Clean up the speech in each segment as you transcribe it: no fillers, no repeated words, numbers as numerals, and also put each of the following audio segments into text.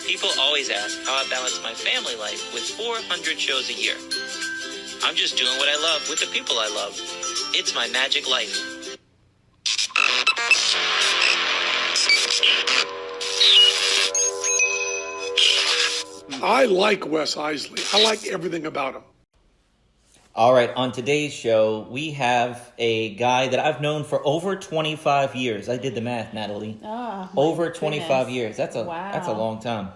People always ask how I balance my family life with 400 shows a year. I'm just doing what I love with the people I love. It's my magic life. I like Wes Iseli. I like everything about him. All right, on today's show, we have a guy that I've known for over 25 years. I did the math, Natalie. Over 25 years. That's a long time.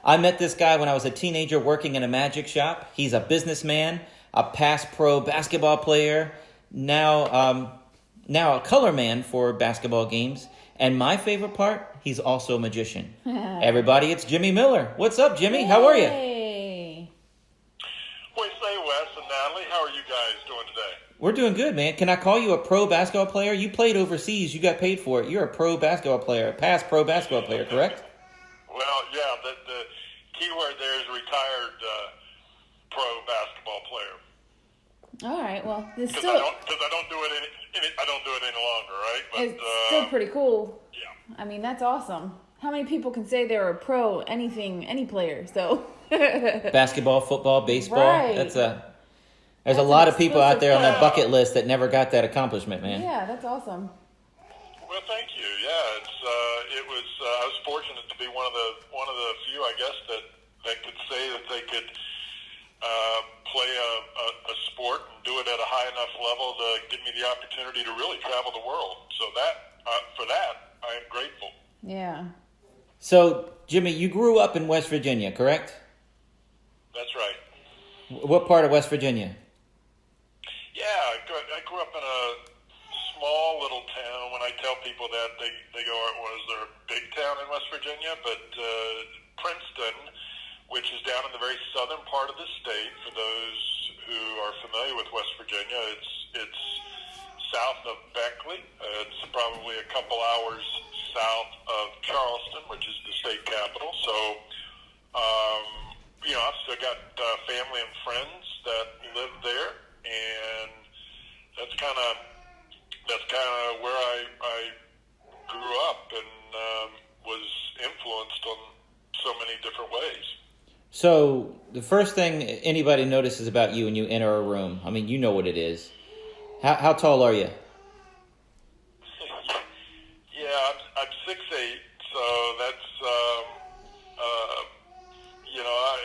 I met this guy when I was a teenager working in a magic shop. He's a businessman, a past pro basketball player, now a color man for basketball games. And my favorite part, he's also a magician. Everybody, it's Jimmy Miller. What's up, Jimmy? How are you? Wes and Natalie, how are you guys doing today? We're doing good, man. Can I call you a pro basketball player? You played overseas. You got paid for it. You're a pro basketball player, past pro basketball player, correct? Well, yeah, the key word there is retired pro basketball player. All right, well, it's Because still... I don't do it any longer, right? But, it's still pretty cool. Yeah. I mean, that's awesome. How many people can say they're a pro, anything, any player, so... Basketball, football, baseball. Right. There's a lot of people out there on that Yeah. bucket list that never got that accomplishment, man. Yeah, that's awesome. Well, thank you. Yeah, I was fortunate to be one of the few, I guess, that could say that they could play a sport and do it at a high enough level to give me the opportunity to really travel the world. So for that, I am grateful. Yeah. So, Jimmy, you grew up in West Virginia, correct? That's right. What part of West Virginia? Yeah, I grew up in a small little town. When I tell people that, they go, "Was there a big town in West Virginia?" But Princeton, which is down in the very southern part of the state, for those who are familiar with West Virginia, it's south of Beckley. It's probably a couple hours south of Charleston, which is the state capital. So, I've still got family and friends that live there, and that's kind of where I grew up and was influenced on so many different ways. So, the first thing anybody notices about you when you enter a room, I mean, you know what it is. How tall are you? Yeah, I'm 6'8", so that's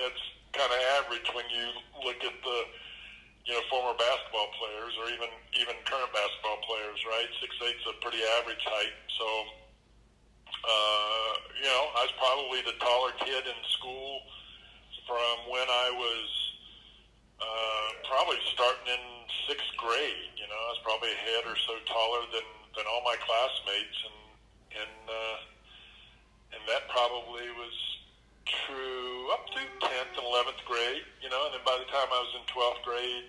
it's kind of average when you look at the former basketball players or even current basketball players, right? 6'8" is a pretty average height. So I was probably the taller kid in school from when I was probably starting in sixth grade. I was probably a head or so taller than all my classmates, and that probably was true up to 10th and 11th grade. And then by the time I was in 12th grade,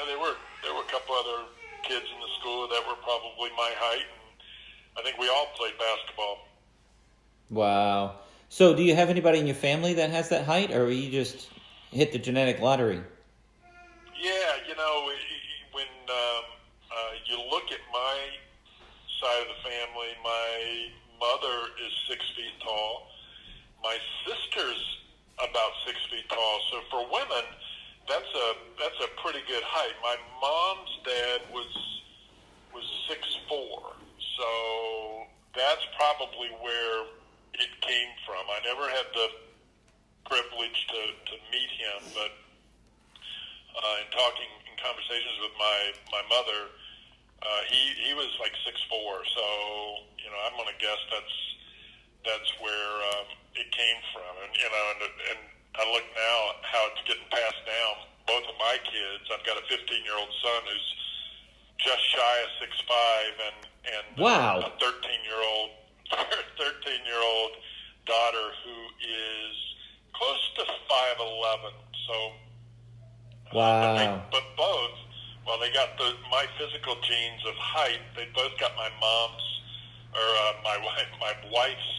there were a couple other kids in the school that were probably my height, and I think we all played basketball. Wow. So, do you have anybody in your family that has that height, or you just hit the genetic lottery? Yeah, when you look at my side of the family, my mother is 6 feet tall. My sister's about 6 feet tall. So for women, that's a pretty good height. My mom's dad was 6'4", so that's probably where it came from. I never had the privilege to meet him, but in talking in conversations with my mother, he was like 6'4", so I'm gonna guess that's where it came from, and I look now how it's getting passed down. Both of my kids, I've got a 15-year-old son who's just shy of 6'5", and Wow. a 13-year-old daughter who is close to 5'11". So, Wow. but both, well, they got my physical genes of height. They both got my mom's or my wife's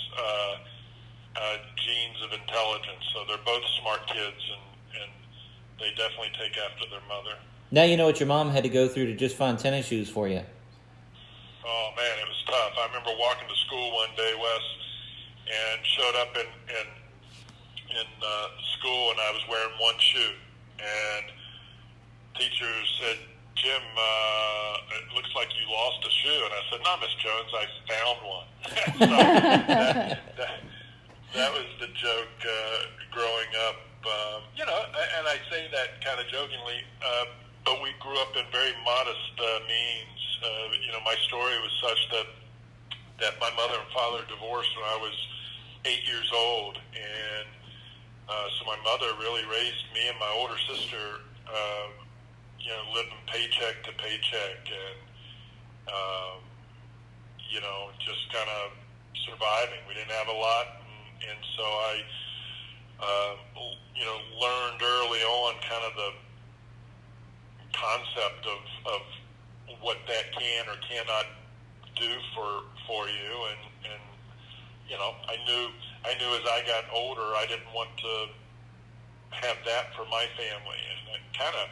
genes of intelligence. So they're both smart kids, and they definitely take after their mother. Now you know what your mom had to go through to just find tennis shoes for you. Oh, man, it was tough. I remember walking to school one day, Wes, and showed up in in school, and I was wearing one shoe, and teacher said, "Jim, it looks like you lost a shoe." And I said, "No, Miss Jones, I found one." So that was the joke growing up. And I say that kind of jokingly, but we grew up in very modest means. My story was such that my mother and father divorced when I was 8 years old, and so my mother really raised me and my older sister, living paycheck to paycheck, and just kind of surviving. We didn't have a lot, and so I learned early on kind of the concept of what that can or cannot do for you, and I knew as I got older I didn't want to have that for my family, and it kind of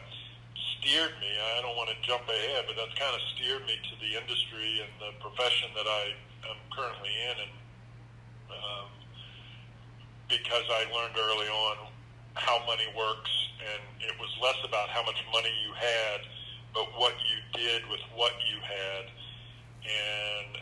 steered me. I don't want to jump ahead, but that's kind of steered me to the industry and the profession that I am currently in, and because I learned early on how money works, and it was less about how much money you had, but what you did with what you had, and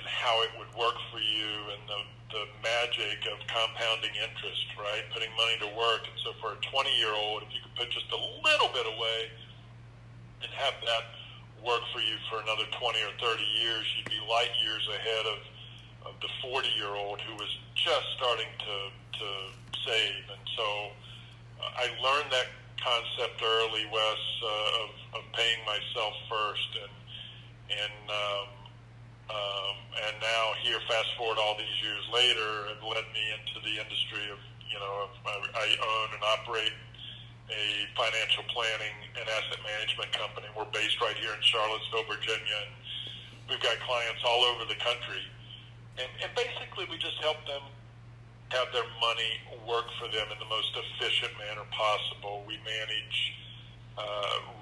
how it would work for you, and the magic of compounding interest, right? Putting money to work. And so for a 20-year-old, if you could put just a little bit away and have that work for you for another 20 or 30 years, you'd be light years ahead of the 40-year-old who was just starting to save. And so I learned that concept early, Wes, of paying myself first, and now here, fast forward all these years later, have led me into the industry of I own and operate a financial planning and asset management company. We're based right here in Charlottesville, Virginia, and we've got clients all over the country, and basically we just help them have their money work for them in the most efficient manner possible. We manage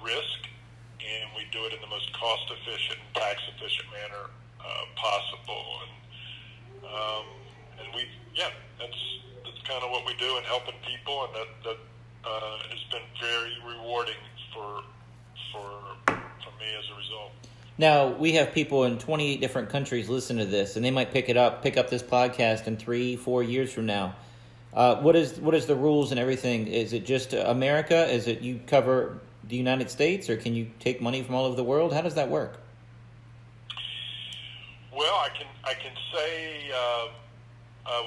risk, and we do it in the most cost-efficient and tax-efficient manner possible. And that's kind of what we do in helping people, and that has been very rewarding for me as a result. Now, we have people in 28 different countries listen to this, and they might pick up this podcast in 3-4 years from now. What is the rules and everything? Is it just America? Is it you cover the United States, or can you take money from all over the world? How does that work? Well, I can say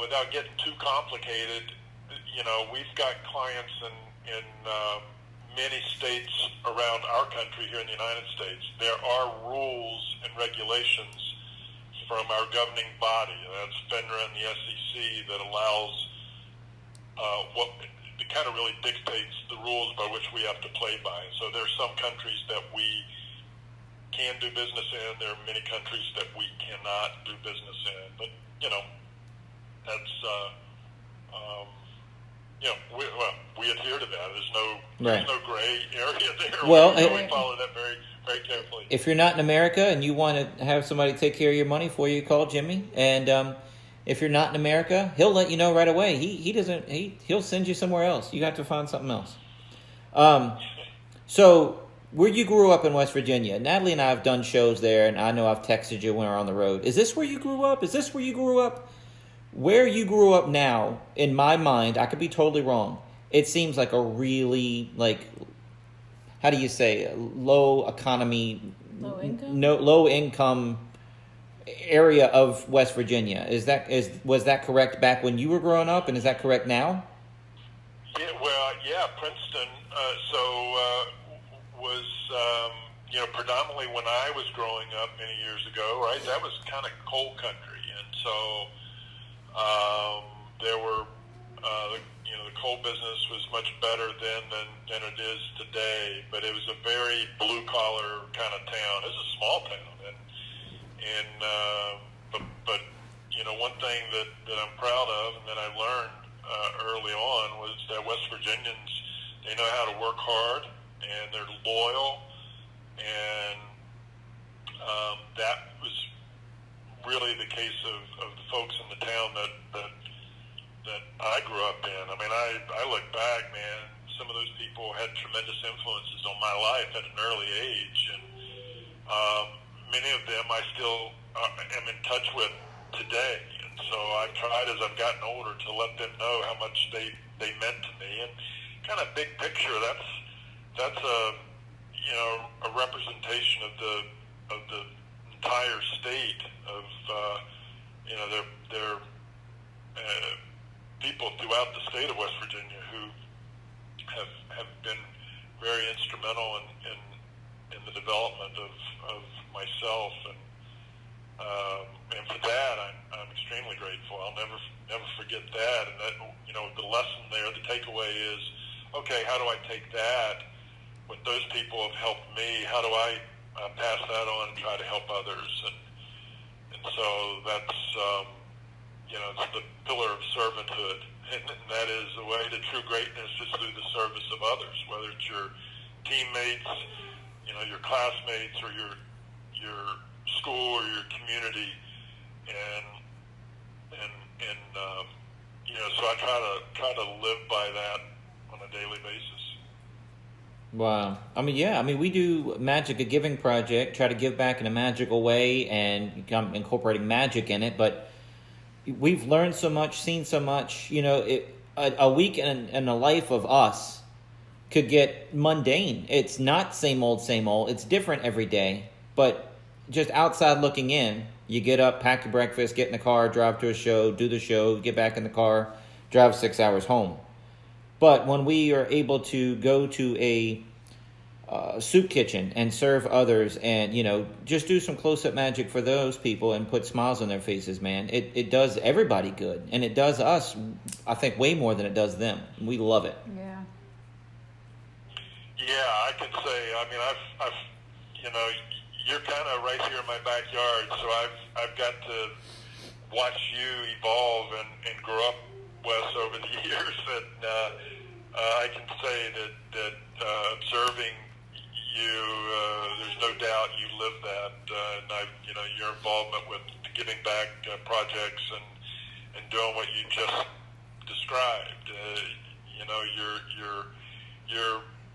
without getting too complicated, we've got clients in many states around our country here in the United States. There are rules and regulations from our governing body, that's FINRA and the SEC, that allows it kind of really dictates the rules by which we have to play by. So there are some countries that we can do business in. There are many countries that we cannot do business in. But that's we adhere to that. There's no gray area there. Well, we follow that very, very carefully. If you're not in America and you want to have somebody take care of your money for you, call Jimmy. And if you're not in America, he'll let you know right away. He'll send you somewhere else. You have to find something else. So where you grew up in West Virginia, Natalie and I have done shows there, and I know I've texted you when we're on the road. Is this where you grew up? Where you grew up now, in my mind, I could be totally wrong. It seems like a really, how do you say, low income area of West Virginia. Was that correct back when you were growing up, and is that correct now? Yeah, Princeton. Was predominantly when I was growing up many years ago, right? That was kind of coal country, and so there were the coal business was much better then than it is today. But it was a very blue collar kind of town. It was a small town, but one thing that I'm proud of and that I learned early on was that West Virginians, they know how to work hard, and they're loyal, and that was really the case of the folks in the town that that I grew up in. I mean, I look back, man, some of those people had tremendous influences on my life at an early age, and many of them I still am in touch with today. And so I've tried as I've gotten older to let them know how much they meant to me. And kind of big picture, that's a representation of the entire state of their people throughout the state of West Virginia who have been very instrumental in the development of myself, and for that I'm extremely grateful. I'll never forget that. And that, the lesson there, the takeaway is, okay, how do I take that? What those people have helped me, how do I pass that on and try to help others? And so that's it's the pillar of servanthood, and that is the way to true greatness is through the service of others, whether it's your teammates, your classmates, or your school or your community, and so I try to live by that on a daily basis. Wow. I mean, we do Magic a Giving project, try to give back in a magical way and incorporating magic in it, but we've learned so much, seen so much. A week in the life of us could get mundane. It's not same old, it's different every day, but just outside looking in, you get up, pack your breakfast, get in the car, drive to a show, do the show, get back in the car, drive 6 hours home. But when we are able to go to a soup kitchen and serve others and, just do some close-up magic for those people and put smiles on their faces, man, it does everybody good. And it does us, I think, way more than it does them. We love it. Yeah. Yeah, I could say, I've you're kind of right here in my backyard, so I've got to watch you evolve and grow up, Wes, over the years. And I can say that observing you, there's no doubt you live that. And your involvement with the giving back projects and doing what you just described.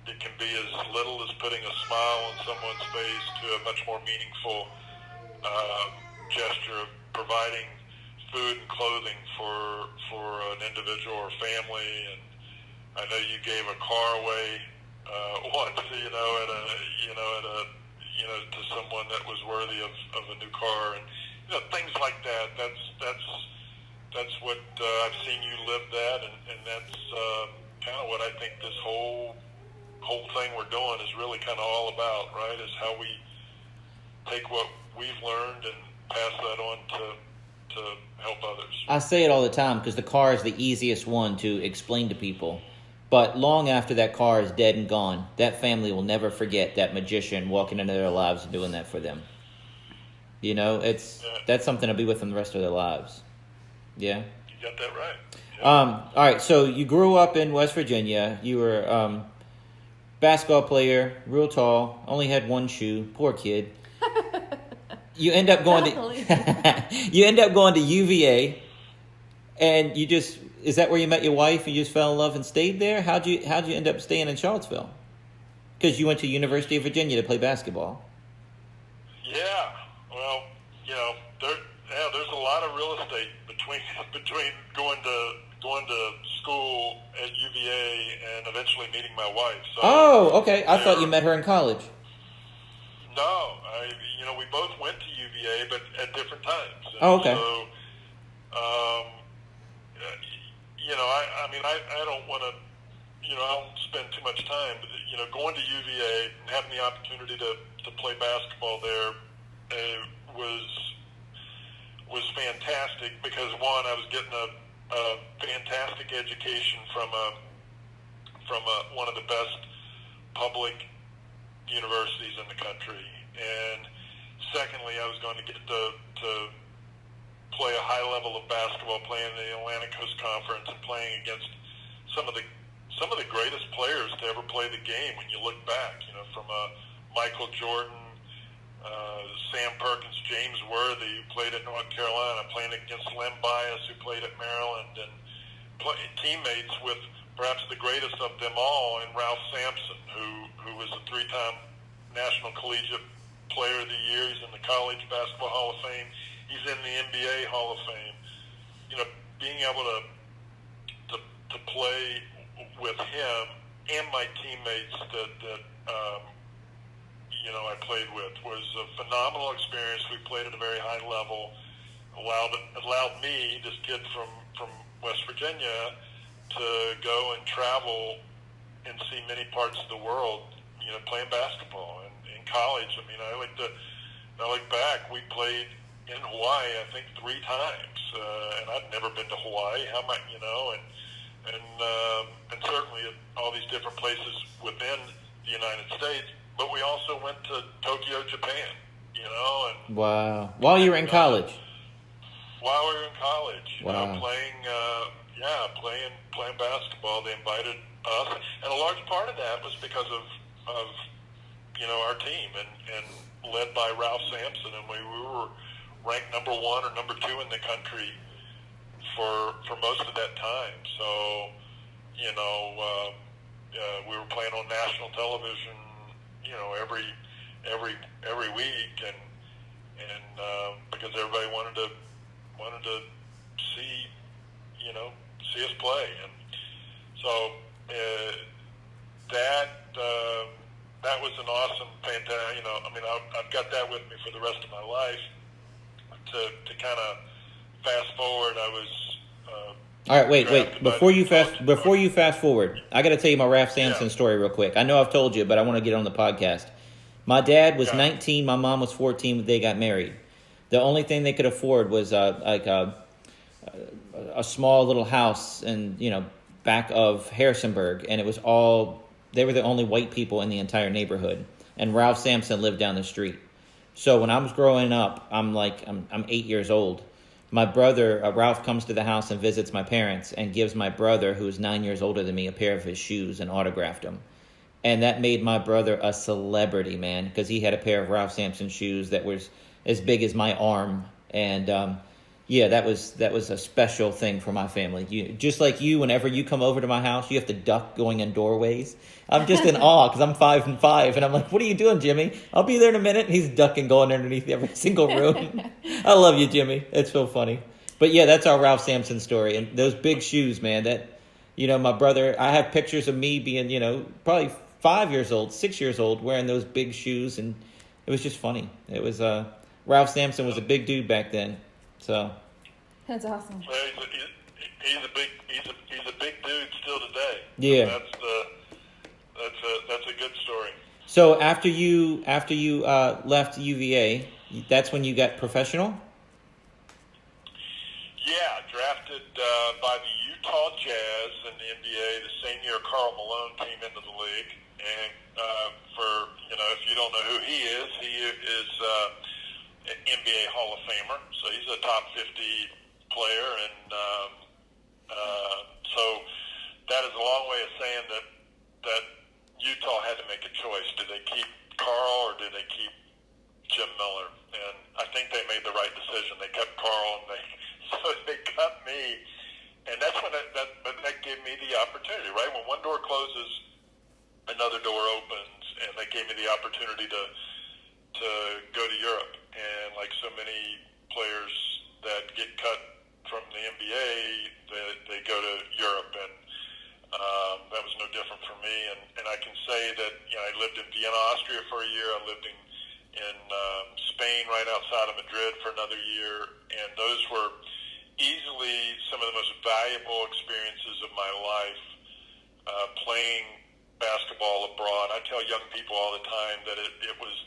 It can be as little as putting a smile on someone's face to a much more meaningful gesture of providing food and clothing for an individual or family. And I know you gave a car away once, to someone that was worthy of a new car, and things like that. That's what I've seen you live that, and that's kind of what I think this whole thing we're doing is really kind of all about, right? Is how we take what we've learned and pass that on to help others. I say it all the time because the car is the easiest one to explain to people. But long after that car is dead and gone, that family will never forget that magician walking into their lives and doing that for them. That's something to be with them the rest of their lives. Yeah? You got that right. Yeah. All right, so you grew up in West Virginia. You were basketball player, real tall, only had one shoe. Poor kid. You end up going to UVA, and is that where you met your wife and you just fell in love and stayed there? How'd you end up staying in Charlottesville? Because you went to University of Virginia to play basketball. Yeah, well, there's a lot of real estate between going to school at UVA and eventually meeting my wife. So, okay. I thought you met her in college. No, we both went to UVA, but at different times. And okay. So, I don't want to, I don't spend too much time, but, going to UVA and having the opportunity to play basketball there was fantastic because, one, I was getting a fantastic education from one of the best public universities in the country, and secondly, I was going to get to play a high level of basketball, playing in the Atlantic Coast Conference and playing against some of the greatest players to ever play the game. When you look back, from Michael Jordan, Sam Perkins, James Worthy, who played at North Carolina, playing against Lem Bias, who played at Maryland, and teammates with perhaps the greatest of them all, and Ralph Sampson, who was a 3-time National Collegiate Player of the Year. He's in the College Basketball Hall of Fame. He's in the NBA Hall of Fame. You know, being able to play with him and my teammates that you know, I played with was a phenomenal experience. We played at a very high level. Allowed me, this kid from West Virginia, to go and travel and see many parts of the world, you know, playing basketball. And in college, I mean, I look back, we played in Hawaii, I think 3 times, and I'd never been to Hawaii. How might, you know, and certainly at all these different places within the United States. But we also went to Tokyo, Japan, you know, and wow, while you were in college. While we were in college, you wow. know, playing basketball, they invited us, and a large part of that was because of you know, our team and led by Ralph Sampson, and we were ranked number 1 or number 2 in the country for most of that time. So, you know, we were playing on national television, you know, every week, and because everybody wanted to see, you know, see us play, and so that was an awesome, fantastic. You know, I mean, I've got that with me for the rest of my life. To kind of fast forward, I was. All right, wait. Before you fast forward, I got to tell you my Ralph Sampson story real quick. I know I've told you, but I want to get on the podcast. My dad was 19, my mom was 14 when they got married. The only thing they could afford was like a small little house and, you know, back of Harrisonburg, and it was all, they were the only white people in the entire neighborhood, and Ralph Sampson lived down the street. So when I was growing up, I'm 8 years old. My brother, Ralph, comes to the house and visits my parents and gives my brother, who is 9 years older than me, a pair of his shoes and autographed them. And that made my brother a celebrity, man, because he had a pair of Ralph Sampson shoes that was as big as my arm. And yeah, that was a special thing for my family. Just like you, whenever you come over to my house, you have to duck going in doorways. I'm just in awe because I'm 5'5", and I'm like, "What are you doing, Jimmy? I'll be there in a minute." And he's ducking, going underneath every single room. I love you, Jimmy. It's so funny. But yeah, that's our Ralph Sampson story, and those big shoes, man. That, you know, my brother. I have pictures of me being, you know, probably 5 years old, 6 years old, wearing those big shoes, and it was just funny. It was Ralph Sampson was a big dude back then, so. That's awesome. Well, he's a big dude still today. Yeah. That's a good story. So after you left UVA, that's when you got professional? Yeah, drafted by the Utah Jazz in the NBA the same year Karl Malone came into the league. And for, you know, if you don't know who he is an NBA Hall of Famer. So he's a top 50 player, and so that is a long way of saying that Utah had to make a choice. Did they keep Karl or did they keep Jim Miller? And I think they made the right decision. They kept Karl, and so they cut me, and that's when that gave me the opportunity. Right when one door closes, another door opens, and they gave me the opportunity to go to Europe. And like so many players that get cut from the NBA, they go to Europe, and that was no different for me. And I can say that, you know, I lived in Vienna, Austria for a year. I lived in Spain, right outside of Madrid, for another year, and those were easily some of the most valuable experiences of my life, playing basketball abroad. I tell young people all the time that it was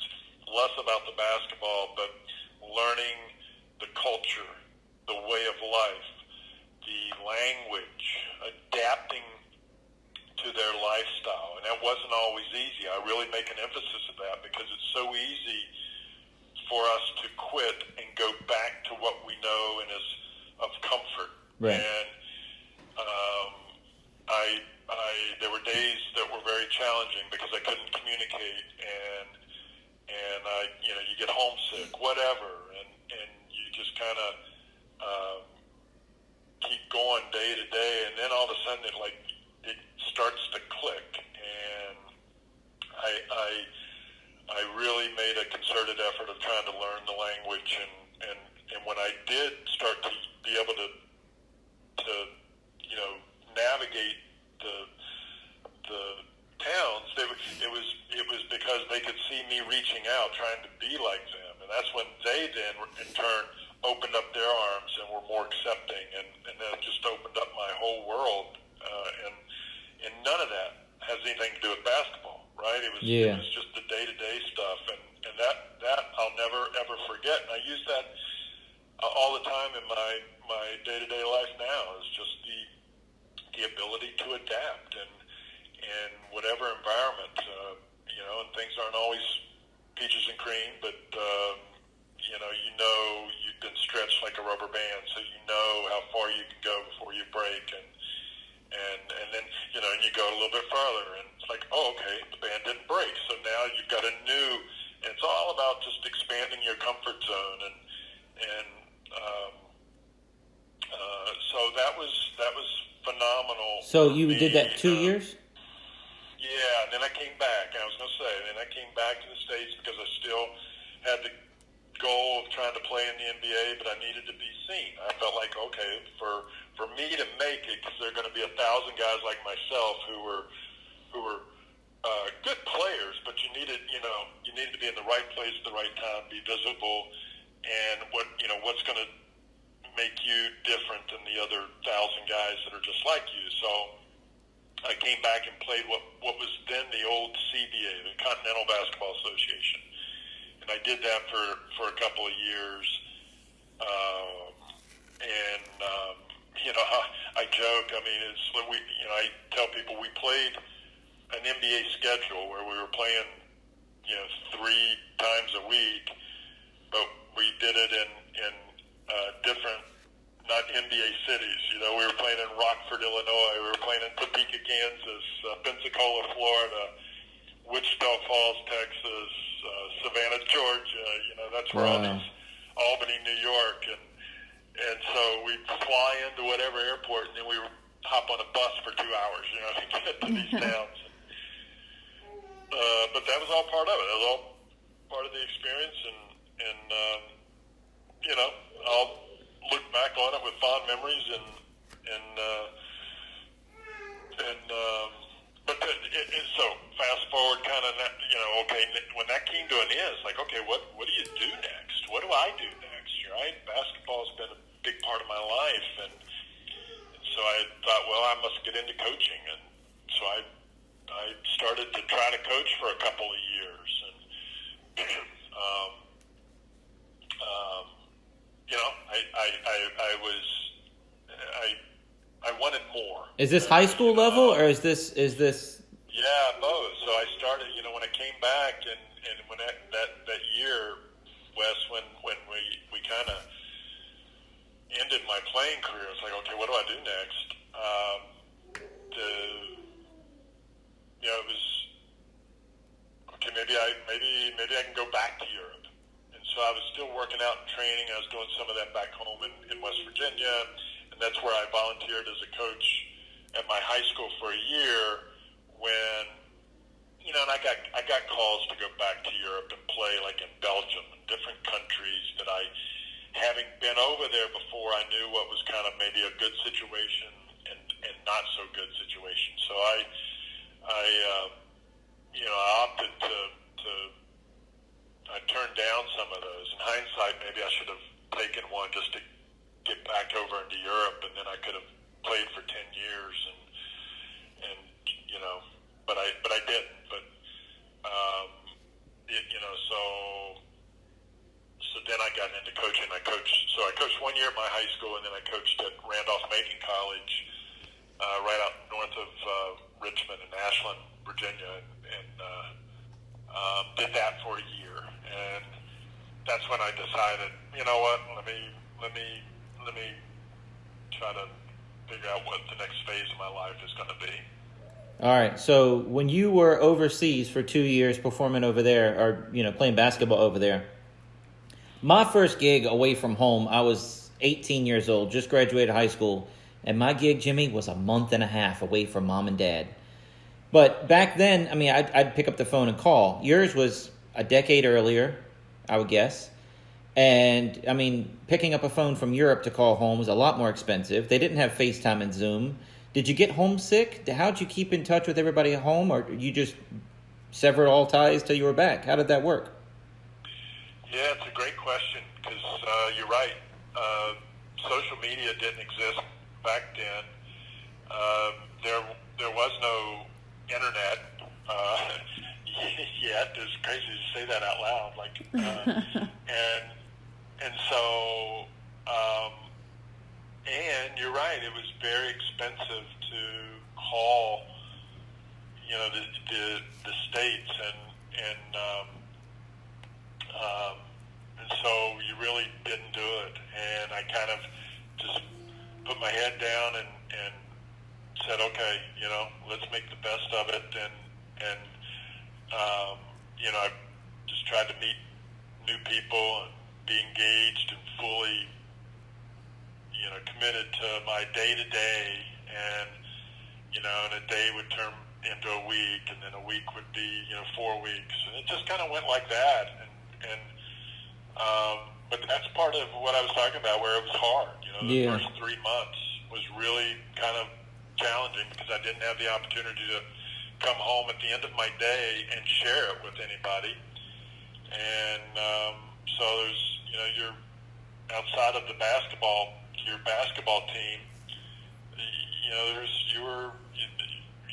less about the basketball, but learning the culture, the way of life, the language, adapting to their lifestyle. And that wasn't always easy. I really make an emphasis of that because it's so easy for us to quit and go back to what we know and is of comfort. Right. And there were days that were very challenging because I couldn't communicate, and you get homesick, whatever, and you just kind of keep going day to day, and then all of a sudden it starts to click, and I really made a concerted effort of trying to learn the language, and when I did start to be able to navigate the towns, it was because they could see me reaching out, trying to be like them, and that's when they then in turn opened up their arms and were more accepting, and that just opened up my whole world, and none of that has anything to do with basketball, right? It was just the day-to-day stuff, and that I'll never ever forget, and I use that all the time in my day-to-day life now, is just the ability to adapt and whatever environment, and things aren't always peaches and cream, but you've been stretched like a rubber band, so you know how far you can go before you break, and then and you go a little bit farther, and it's like, oh, okay, the band didn't break, so now you've got a new, and it's all about just expanding your comfort zone, and so that was phenomenal. So you did that 2 years? Yeah, and then I came back. I was going to say, and then I came back to the States because I still had the goal of trying to play in the NBA, but I needed to be seen. I felt like, okay, for me to make it, because there are going to be 1,000 guys like myself who were good players, but you needed to be in the right place at the right time, be visible, and what's going to make you different than the other 1,000 guys that are just like you. So I came back and played what was then the old CBA, the Continental Basketball Association, and I did that for a couple of years. I joke. I mean, I tell people we played an NBA schedule where we were playing 3 times a week, but we did it in different, not NBA cities. We were playing in Rockford, Illinois. We were playing in Topeka, Kansas, Pensacola, Florida, Wichita Falls, Texas, Savannah, Georgia. That's where all these, Albany, New York, and so we'd fly into whatever airport, and then we would hop on a bus for 2 hours, to get to these towns. But that was all part of it. It was all part of the experience, and I'll look back on it with fond memories, so fast forward, kind of, okay, when that came to an end, it's like, okay, what do you do next? What do I do next? Right? Basketball's been a big part of my life, and so I thought, well, I must get into coaching, and so I started to try to coach for a couple of years, and I wanted more. Is this high school level, or is this? Yeah, both. So I started, when I came back, and when that year, Wes, when we kind of ended my playing career, it's like, okay, what do I do next? It was okay. Maybe I can go back to Europe, and so I was still working out and training. I was doing some of that back home in West Virginia, and that's where I volunteered as a coach at my high school for a year. When and I got calls to go back to Europe and play, like in Belgium and different countries that I, having been over there before, I knew what was kind of maybe a good situation and not so good situation. So I opted to I turned down some of those. In hindsight, maybe I should have taken one just to get back over into Europe, and then I could have played for 10 years and but I didn't. But so then I got into coaching. I coached 1 year at my high school, and then I coached at Randolph-Macon College, right out north of Richmond in Ashland, Virginia, and did that for a year. And that's when I decided, you know what? Let me try to figure out what the next phase of my life is going to be. All right. So when you were overseas for 2 years performing over there, or playing basketball over there, my first gig away from home, I was 18 years old, just graduated high school, And my gig, Jimmy, was a month and a half away from mom and dad. But back then, I mean, I'd pick up the phone and call. Yours was a decade earlier, I would guess. And, I mean, picking up a phone from Europe to call home was a lot more expensive. They didn't have FaceTime and Zoom. Did you get homesick? How'd you keep in touch with everybody at home? Or you just severed all ties till you were back? How did that work? Yeah, it's a great question because you're right. Social media didn't exist back then. There was no internet yet. It's crazy to say that out loud. And so, and you're right. It was very expensive to call, the states, and so you really didn't do it. And I kind of just put my head down and said, okay, let's make the best of it. And I just tried to meet new people and be engaged and fully, committed to my day-to-day. And, and a day would turn into a week, and then a week would be, 4 weeks. And it just kind of went like that. But that's part of what I was talking about, where it was hard. The first 3 months was really kind of challenging because I didn't have the opportunity to come home at the end of my day and share it with anybody. And so there's, you're outside of your basketball team.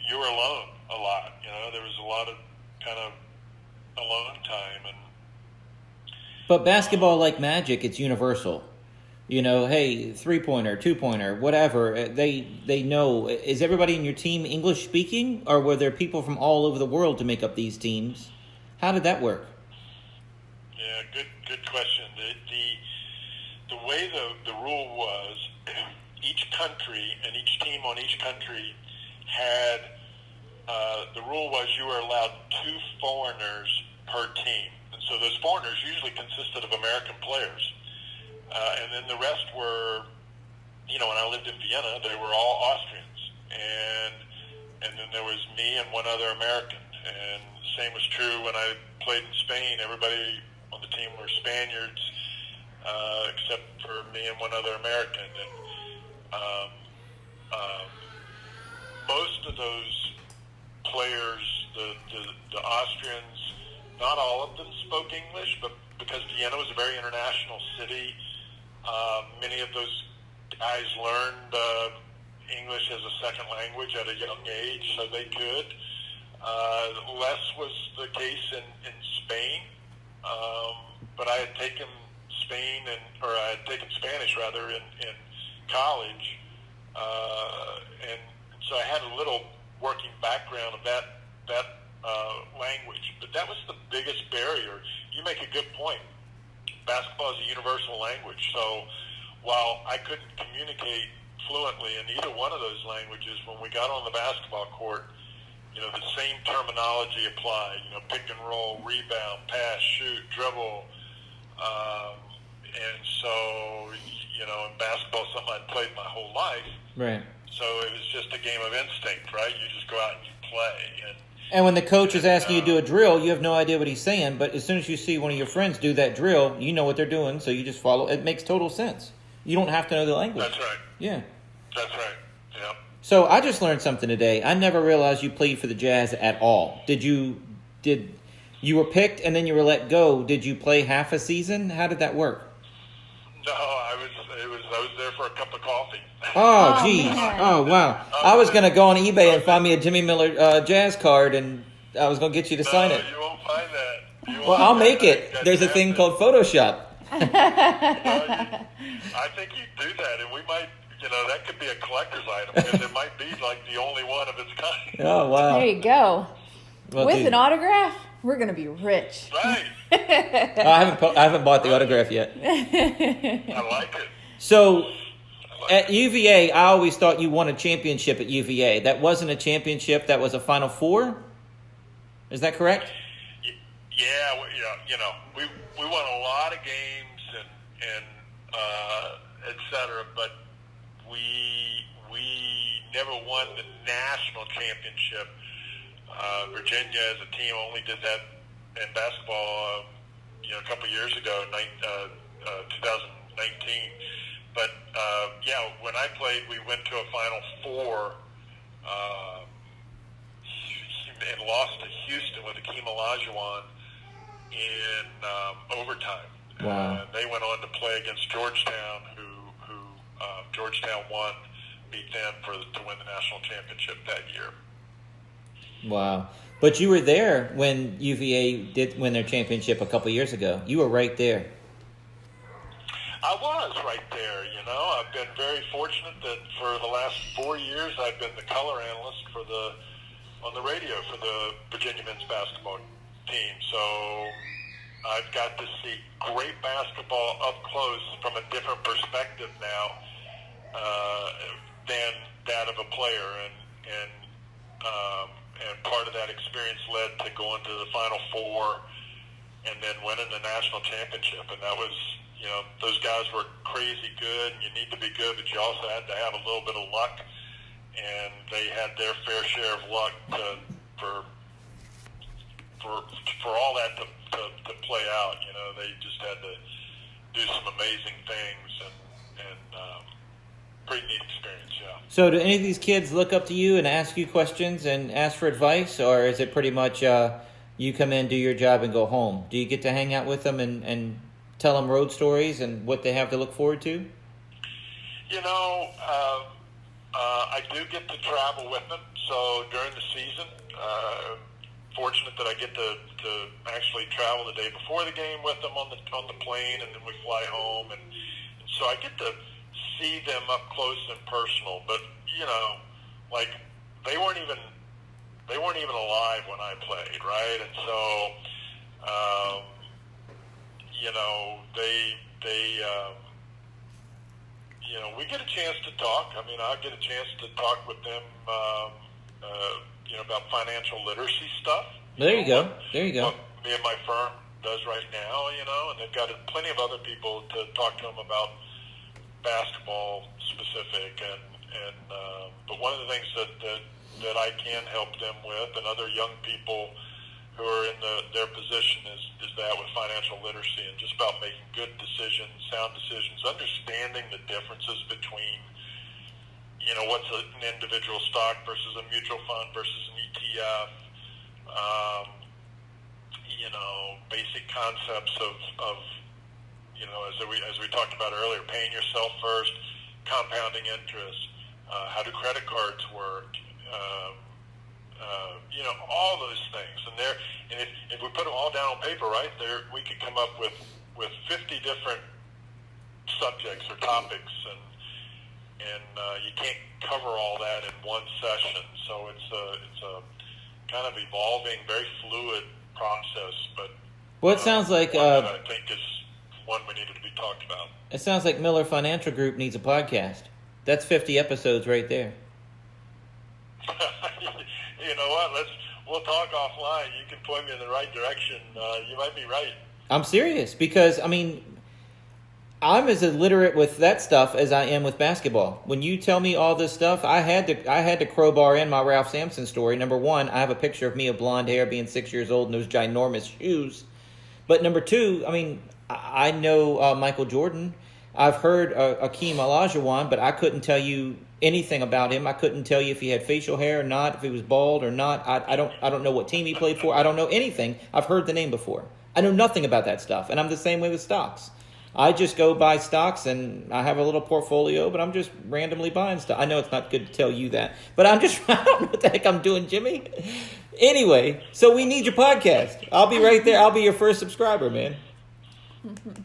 You were alone a lot. There was a lot of kind of alone time. But basketball, like Magic, it's universal. Hey, 3-pointer, 2-pointer, whatever. They know. Is everybody in your team English speaking, or were there people from all over the world to make up these teams? How did that work? Yeah, good question. The way the rule was, each country and each team on each country had the rule was you were allowed 2 foreigners per team, and so those foreigners usually consisted of American players. And then the rest were, when I lived in Vienna, they were all Austrians. And then there was me and one other American. And the same was true when I played in Spain. Everybody on the team were Spaniards, except for me and one other American. And most of those players, the Austrians, not all of them spoke English, but because Vienna was a very international city, many of those guys learned English as a second language at a young age, so they could. Less was the case in Spain, but I had taken I had taken Spanish rather in college, and so I had a little working background of that language. But that was the biggest barrier. You make a good point. Basketball is a universal language, so while I couldn't communicate fluently in either one of those languages, when we got on the basketball court, the same terminology applied. Pick and roll, rebound, pass, shoot, dribble, and so in basketball, something I'd played my whole life. Right. So it was just a game of instinct, right? You just go out and you play. And when the coach is asking you to do a drill, you have no idea what he's saying. But as soon as you see one of your friends do that drill, you know what they're doing, so you just follow. It makes total sense. You don't have to know the language. That's right. Yeah. That's right. Yeah. So I just learned something today. I never realized you played for the Jazz at all. You were picked and then you were let go? Did you play half a season? How did that work? No, I was there for a cup of coffee. Oh, geez. Oh, wow. I was going to go on eBay and find me a Jimmy Miller Jazz card, and I was going to get you to sign it. You won't find that. Well, I'll make it. There's a thing called Photoshop. I think you do that, and we might, that could be a collector's item, because it might be like the only one of its kind. Oh, wow. There you go. Well, With dude, an autograph, we're going to be rich. Right. I haven't bought the autograph yet. I like it. So at UVA, I always thought you won a championship at UVA. That wasn't a championship. That was a Final Four. Is that correct? Yeah. We won a lot of games and et cetera, but we we never won the national championship. Virginia as a team only did that in basketball, a couple of years ago, 2019. But when I played, we went to a Final Four and lost to Houston with Akeem Olajuwon in overtime. Wow. They went on to play against Georgetown, who Georgetown won, beat them to win the national championship that year. Wow. But you were there when UVA did win their championship a couple years ago. You were right there. I was right there, I've been very fortunate that for the last 4 years I've been the color analyst on the radio for the Virginia men's basketball team. So I've got to see great basketball up close from a different perspective now than that of a player, and part of that experience led to going to the Final Four and then winning the national championship. And that was, those guys were crazy good, and you need to be good, but you also had to have a little bit of luck, and they had their fair share of luck for all that to play out. They just had to do some amazing things, and pretty neat experience, yeah. So do any of these kids look up to you and ask you questions and ask for advice, or is it pretty much you come in, do your job, and go home? Do you get to hang out with them and tell them road stories and what they have to look forward to? I do get to travel with them. So during the season, fortunate that I get to actually travel the day before the game with them on the plane, and then we fly home, and so I get to see them up close and personal. But like they weren't even alive when I played, right? And so we get a chance to talk. I mean, I get a chance to talk with them, about financial literacy stuff. There you go. What me and my firm does right now, and they've got plenty of other people to talk to them about basketball specific, but one of the things that I can help them with, and other young people who are in their position, is that with financial literacy and just about making good decisions, sound decisions, understanding the differences between, what's an individual stock versus a mutual fund versus an ETF, basic concepts of as we talked about earlier, paying yourself first, compounding interest, how do credit cards work, all those things. And if we put them all down on paper, right, we could come up with 50 different subjects or topics, and you can't cover all that in one session. So it's a kind of evolving, very fluid process. But it sounds like that I think is one we needed to be talked about. It sounds like Miller Financial Group needs a podcast. That's 50 episodes right there. You know what? We'll talk offline. You can point me in the right direction. You might be right. I'm serious because, I mean, I'm as illiterate with that stuff as I am with basketball. When you tell me all this stuff, I had to crowbar in my Ralph Sampson story. Number one, I have a picture of me of blonde hair being 6 years old in those ginormous shoes. But number two, I mean, I know Michael Jordan. I've heard Akeem Olajuwon, but I couldn't tell you anything about him. I couldn't tell you if he had facial hair or not, if he was bald or not. I don't know what team he played for. I don't know anything. I've heard the name before. I know nothing about that stuff, and I'm the same way with stocks. I just go buy stocks, and I have a little portfolio, but I'm just randomly buying stuff. I know it's not good to tell you that, but I don't know what the heck I'm doing, Jimmy. Anyway, so we need your podcast. I'll be right there. I'll be your first subscriber, man.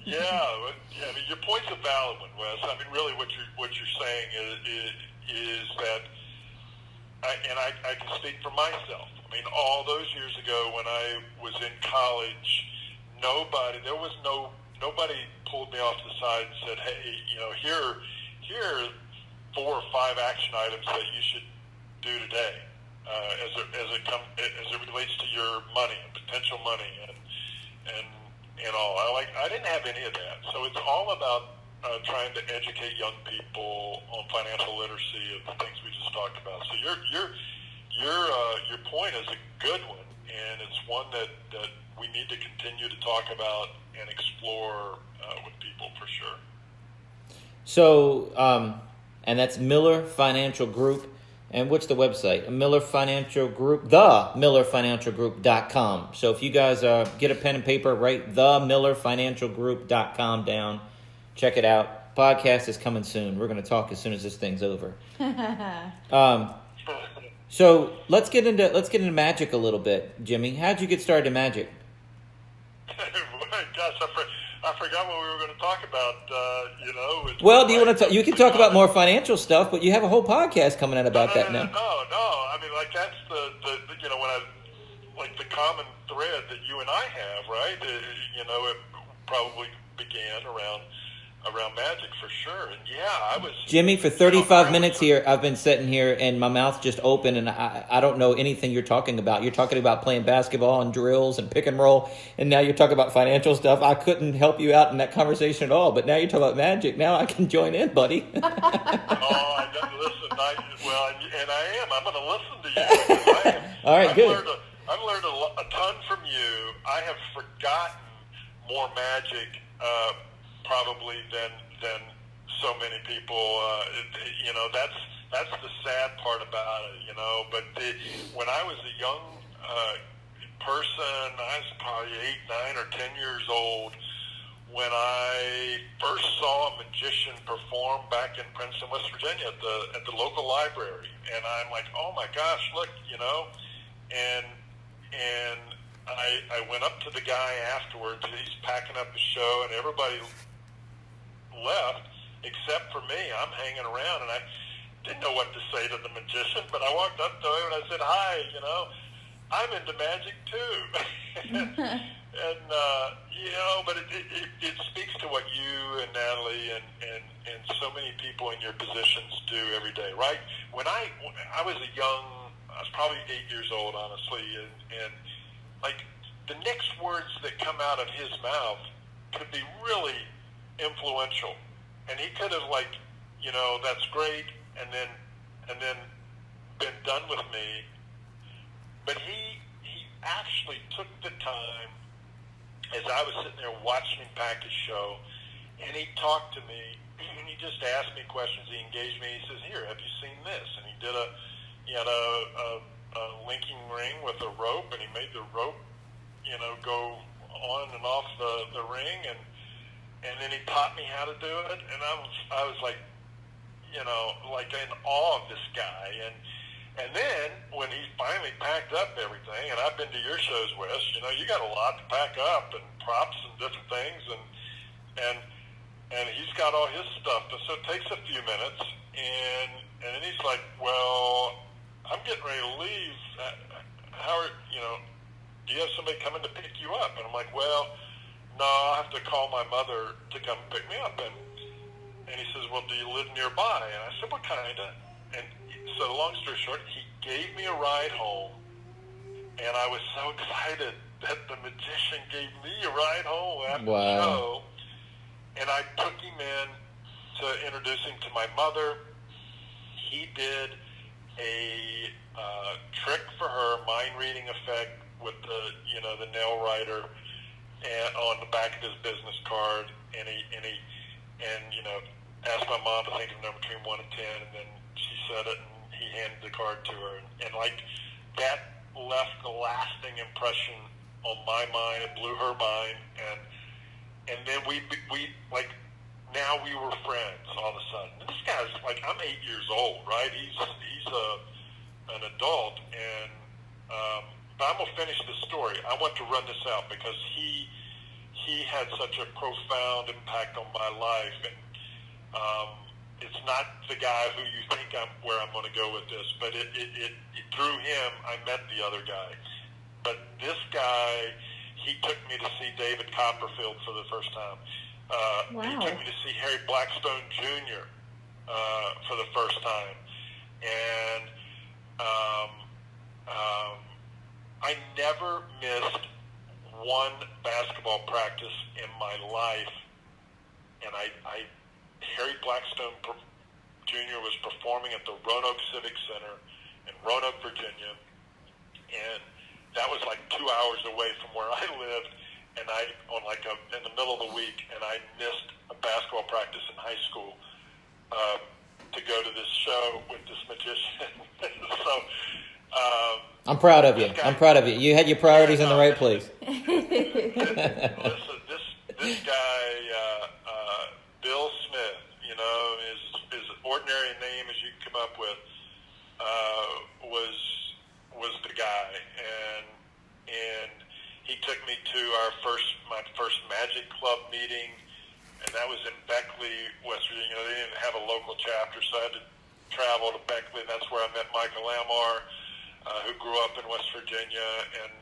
Yeah, I mean, your point's a valid one, Wes. I mean, really, what you're saying is that, I can speak for myself. I mean, all those years ago when I was in college, nobody pulled me off the side and said, "Hey, here are 4 or 5 action items that you should do today as it relates to your money and potential money and all." I didn't have any of that. So it's all about trying to educate young people on financial literacy of the things we just talked about. So your point is a good one, and it's one that we need to continue to talk about and explore with people for sure. So, and that's Miller Financial Group. And what's the website? Miller Financial Group, themillerfinancialgroup.com. So if you guys get a pen and paper, write themillerfinancialgroup.com down. Check it out. Podcast is coming soon. We're going to talk as soon as this thing's over. So let's get into magic a little bit, Jimmy. How'd you get started in magic? Gosh, I forgot what we were going to talk about. Well, do you want to talk? You can talk about more financial stuff, but you have a whole podcast coming out about that now. No. I mean, like that's the when I like the common thread that you and I have, right? It probably began around magic for sure. And yeah, I was Jimmy for 35 minutes here. I've been sitting here and my mouth's just open, and I don't know anything you're talking about. You're talking about playing basketball and drills and pick and roll, and now you're talking about financial stuff. I couldn't help you out in that conversation at all, but now you're talking about magic. Now I can join in, buddy. I am. I'm going to listen to you. All right, good. I've learned a ton from you. I have forgotten more magic probably than so many people. That's the sad part about it, But when I was a young person, I was probably 8, 9, or 10 years old when I first saw a magician perform back in Princeton, West Virginia at the local library, and I'm like, oh my gosh, look, and I went up to the guy afterwards. He's packing up the show, and everybody left except for me. I'm hanging around, and I didn't know what to say to the magician, but I walked up to him and I said, hi, I'm into magic too. And but it speaks to what you and Natalie and so many people in your positions do every day, right? When I was I was probably 8 years old, honestly, and like the next words that come out of his mouth could be really influential, and he could have that's great, and then been done with me, but he actually took the time as I was sitting there watching him pack his show, and he talked to me, and he just asked me questions. He engaged me. He says, "Here, have you seen this?" And he had a linking ring with a rope, and he made the rope, go on and off the ring, and then he taught me how to do it, and I was like, like in awe of this guy, and then when he finally packed up everything, and I've been to your shows, Wes, you got a lot to pack up, and props and different things, and he's got all his stuff, and so it takes a few minutes, and then he's like, well, I'm getting ready to leave. Do you have somebody coming to pick you up? And I'm like, well, no, I'll have to call my mother to come pick me up. And he says, well, do you live nearby? And I said, what kind of? And so long story short, he gave me a ride home, and I was so excited that the magician gave me a ride home after the show. And I took him in to introduce him to my mother. He did a trick for her, mind reading effect with the nail writer and on the back of his business card, and he asked my mom to think of a number between 1 and 10, and then she said it, and he handed the card to her, and like that left a lasting impression on my mind. It blew her mind, and then we like now we were friends all of a sudden. And this guy's like, I'm 8 years old, right? He's an adult, and but I'm gonna finish the story. I want to run this out because he had such a profound impact on my life, and it's not the guy who you think where I'm going to go with this, but it through him I met the other guy. But this guy, he took me to see David Copperfield for the first time. He took me to see Harry Blackstone Jr. For the first time, and I never missed one basketball practice in my life, and I Harry Blackstone Jr. was performing at the Roanoke Civic Center in Roanoke, Virginia, and that was like 2 hours away from where I lived, and in the middle of the week, and I missed a basketball practice in high school to go to this show with this magician. So I'm proud of you. I'm proud of you. You had your priorities in the right place. Listen, this guy, Bill Smith, his ordinary name as you can come up with, was the guy, and he took me to my first Magic Club meeting, and that was in Beckley, West Virginia. They didn't have a local chapter, so I had to travel to Beckley, and that's where I met Michael Lamar, who grew up in West Virginia, and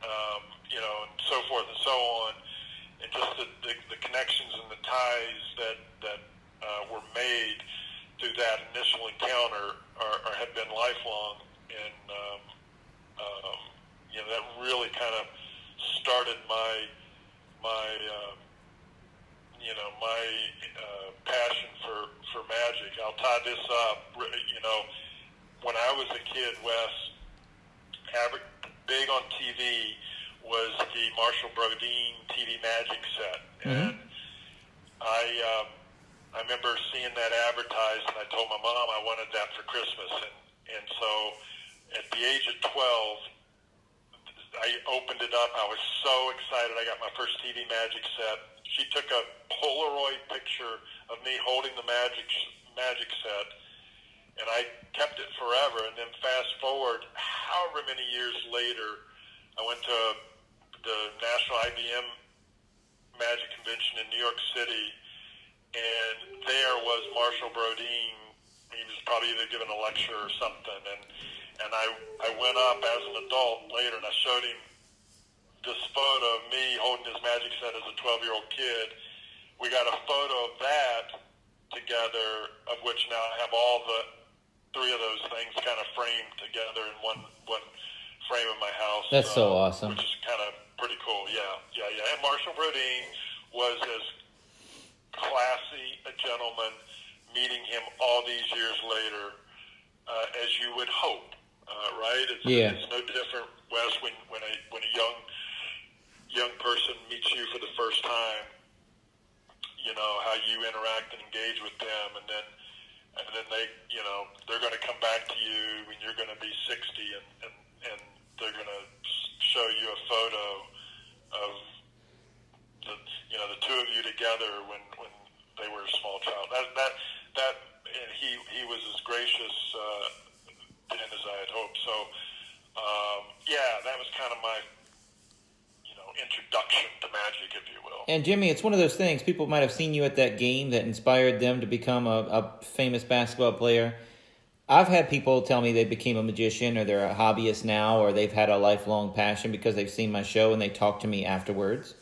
and so forth and so on, and just the connections and the ties that were made through that initial encounter have been lifelong, and that really kind of started my passion for magic. I'll tie this up. When I was a kid, Wes, big on TV was the Marshall Brodeen TV Magic set, and I remember seeing that advertised, and I told my mom I wanted that for Christmas, and so at the age of 12, I opened it up. I was so excited. I got my first TV Magic set. She took a Polaroid picture of me holding the magic set, and I kept it forever. And then fast forward, however many years later, I went to the National IBM Magic Convention in New York City, and there was Marshall Brodeen. He was probably either giving a lecture or something, and I went up as an adult later, and I showed him this photo of me holding his magic set as a 12-year-old kid. We got a photo of that together, of which now I have all the three of those things kind of framed together in one frame in my house. That's so awesome. Which is kind of pretty cool. Yeah. And Marshall Brodeen was as classy a gentleman, meeting him all these years later, as you would hope, right? It's no different, Wes, when a young person meets you for the first time, how you interact and engage with them, and then they, they're going to come back to you when you're going to be 60, and they're going to show you a photo of the two of you together when they were a small child. That and he was as gracious then as I had hoped. So that was kind of my introduction to magic, if you will. And Jimmy, it's one of those things. People might have seen you at that game that inspired them to become a famous basketball player. I've had people tell me they became a magician, or they're a hobbyist now, or they've had a lifelong passion because they've seen my show and they talk to me afterwards.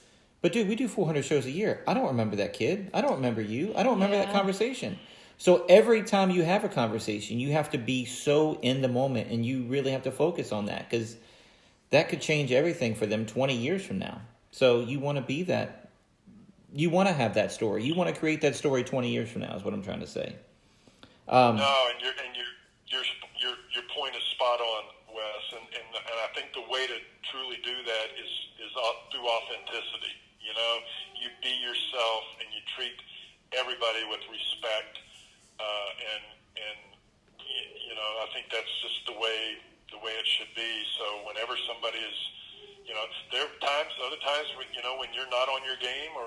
But dude, we do 400 shows a year. I don't remember that kid. I don't remember you. I don't remember that conversation. So every time you have a conversation, you have to be so in the moment, and you really have to focus on that, because that could change everything for them 20 years from now. So you want to be that. You want to have that story. You want to create that story 20 years from now, is what I'm trying to say. No, and your point is spot on, Wes. And I think the way to truly do that is through authenticity. You be yourself, and you treat everybody with respect. I think that's just the way it should be. So whenever somebody is, there are other times when you're not on your game, or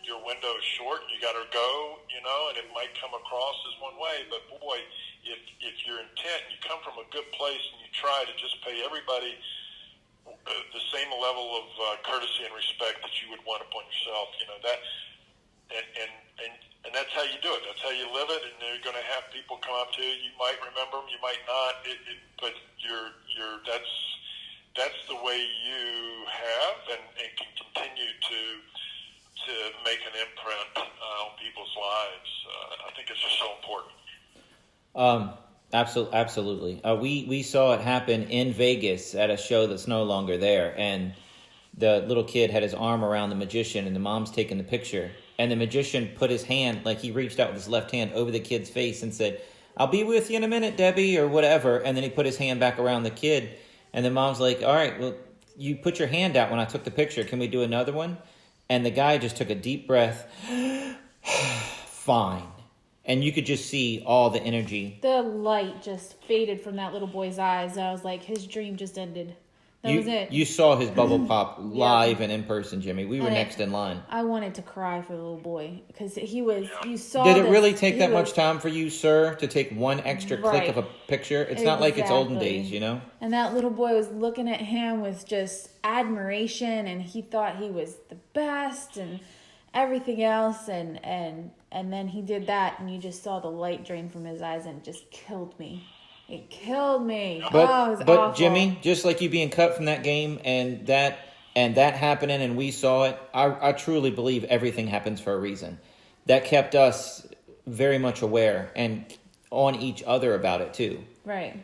your window is short and you got to go, and it might come across as one way. But boy, if you're intent, and you come from a good place, and you try to just pay everybody the same level of courtesy and respect that you would want upon yourself, that, and that's how you do it. That's how you live it. And you're going to have people come up to you. You might remember them, you might not. But that's the way you have and can continue to make an imprint on people's lives. I think it's just so important. Absolutely. We saw it happen in Vegas at a show that's no longer there, and the little kid had his arm around the magician, and the mom's taking the picture, And the magician put his hand, like he reached out with his left hand over the kid's face and said, "I'll be with you in a minute, Debbie," or whatever. And then he put his hand back around the kid. And the mom's like, "All right, well, you put your hand out when I took the picture. Can we do another one?" And the guy just took a deep breath. Fine. And you could just see all the energy. The light just faded from that little boy's eyes. I was like, his dream just ended. That was it. You saw his bubble pop live and in person, Jimmy. We were next in line. I wanted to cry for the little boy because he was. You saw. Did it really take that much time for you, sir, to take one extra click of a picture? It's not like it's olden days, you know. And that little boy was looking at him with just admiration, and he thought he was the best and everything else, and then he did that, and you just saw the light drain from his eyes, and it just killed me. It killed me. It was awful. Jimmy, just like you being cut from that game and that happening, and we saw it, I truly believe everything happens for a reason. That kept us very much aware and on each other about it too. Right.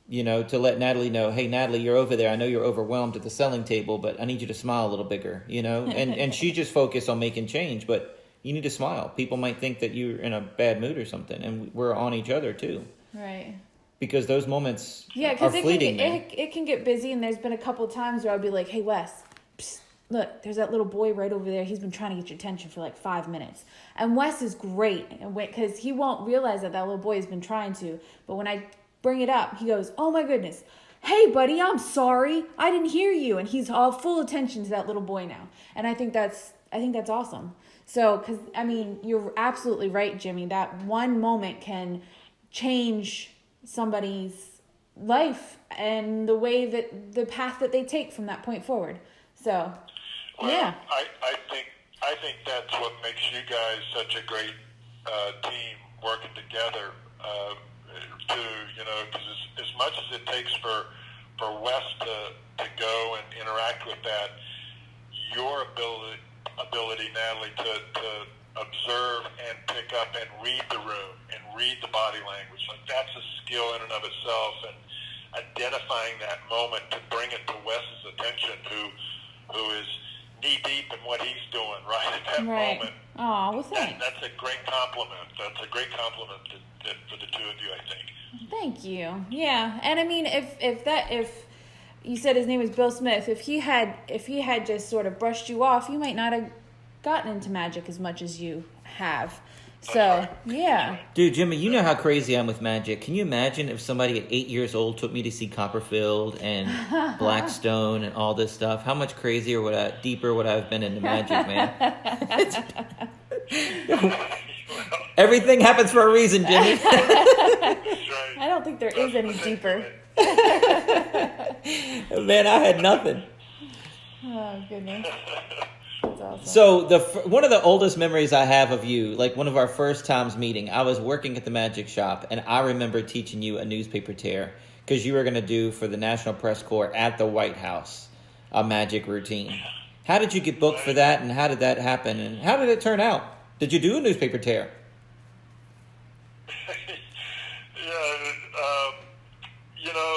You know, to let Natalie know, "Hey, Natalie, you're over there. I know you're overwhelmed at the selling table, but I need you to smile a little bigger," you know? And she just focused on making change, but you need to smile. People might think that you're in a bad mood or something, and we're on each other too. Right. Because those moments because are fleeting. it can get busy, and there's been a couple of times where I'll be like, "Hey, Wes, psst, look, there's that little boy right over there. He's been trying to get your attention for like 5 minutes." And Wes is great because he won't realize that little boy has been trying to. But when I bring it up, he goes, "Oh my goodness. Hey, buddy, I'm sorry. I didn't hear you." And he's all full attention to that little boy now. And I think that's awesome. So, because, I mean, you're absolutely right, Jimmy. That one moment can change somebody's life and the way that the path that they take from that point forward. So, yeah. I think that's what makes you guys such a great team working together. Because as much as it takes for Wes to go and interact with that, your ability, Natalie, to observe and pick up and read the room and read the body language, like that's a skill in and of itself. And identifying that moment to bring it to Wes's attention, who is knee deep in what he's doing right at that moment. Oh, well, thanks. That's a great compliment. That's a great compliment for the two of you, I think. Thank you. Yeah, and I mean, if you said his name was Bill Smith, if he had just sort of brushed you off, you might not have gotten into magic as much as you have. So, yeah. Dude, Jimmy, you know how crazy I am with magic. Can you imagine if somebody at 8 years old took me to see Copperfield and Blackstone and all this stuff? How much crazier deeper would I have been into magic, man? Everything happens for a reason, Jimmy. I don't think there is any deeper. Man, I had nothing. Oh, goodness. That's awesome. So one of the oldest memories I have of you, like one of our first times meeting, I was working at the magic shop, and I remember teaching you a newspaper tear because you were going to do for the National Press Corps at the White House a magic routine. How did you get booked for that, and how did that happen, and how did it turn out? Did you do a newspaper tear?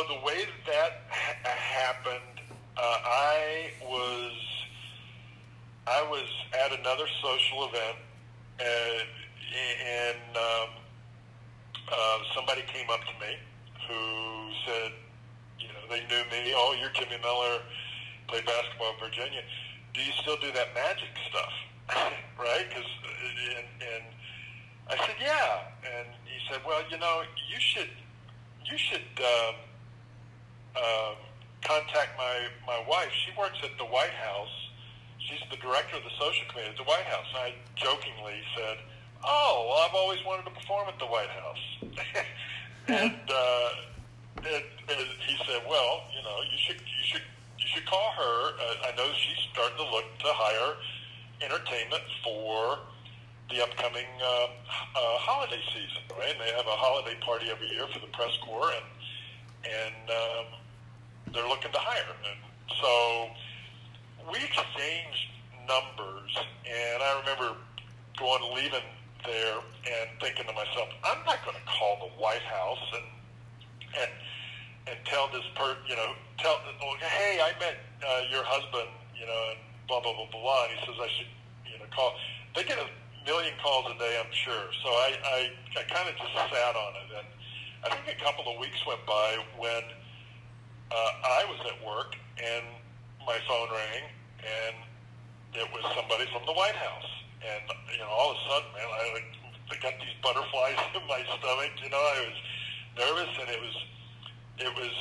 The way that happened, I was at another social event, and somebody came up to me who said, they knew me. "Oh, you're Jimmy Miller, played basketball in Virginia. Do you still do that magic stuff?" Right? And I said, "Yeah." And he said, "Well, you should contact my wife. She works at the White House. She's the director of the social committee at the White House." And I jokingly said, "Oh, well, I've always wanted to perform at the White House." and he said, "Well, you should call her. I know she's starting to look to hire entertainment for the upcoming holiday season, right? And they have a holiday party every year for the press corps, and they're looking to hire." And so we exchanged numbers, and I remember leaving there and thinking to myself, I'm not going to call the White House and tell this hey, I met your husband, and blah, blah, blah, blah, and he says I should, call. they get a million calls a day, I'm sure. So I kind of just sat on it, and I think a couple of weeks went by when I was at work and my phone rang, and it was somebody from the White House. And, all of a sudden, man, I got these butterflies in my stomach. I was nervous, and it was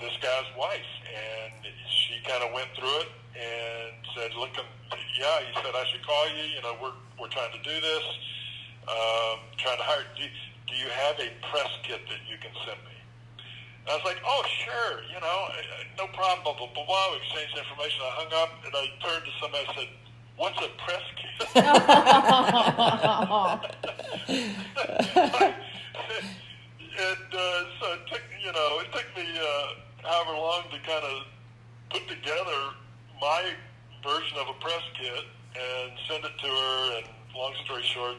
this guy's wife. And she kind of went through it and said, look, yeah, he said, I should call you. We're trying to do this, trying to hire. Do you have a press kit that you can send me? And I was like, oh, sure, no problem, blah, blah, blah, blah. We exchanged information. I hung up, and I turned to somebody and said, what's a press kit? And so it took me however long to kind of put together my version of a press kit and send it to her. And long story short,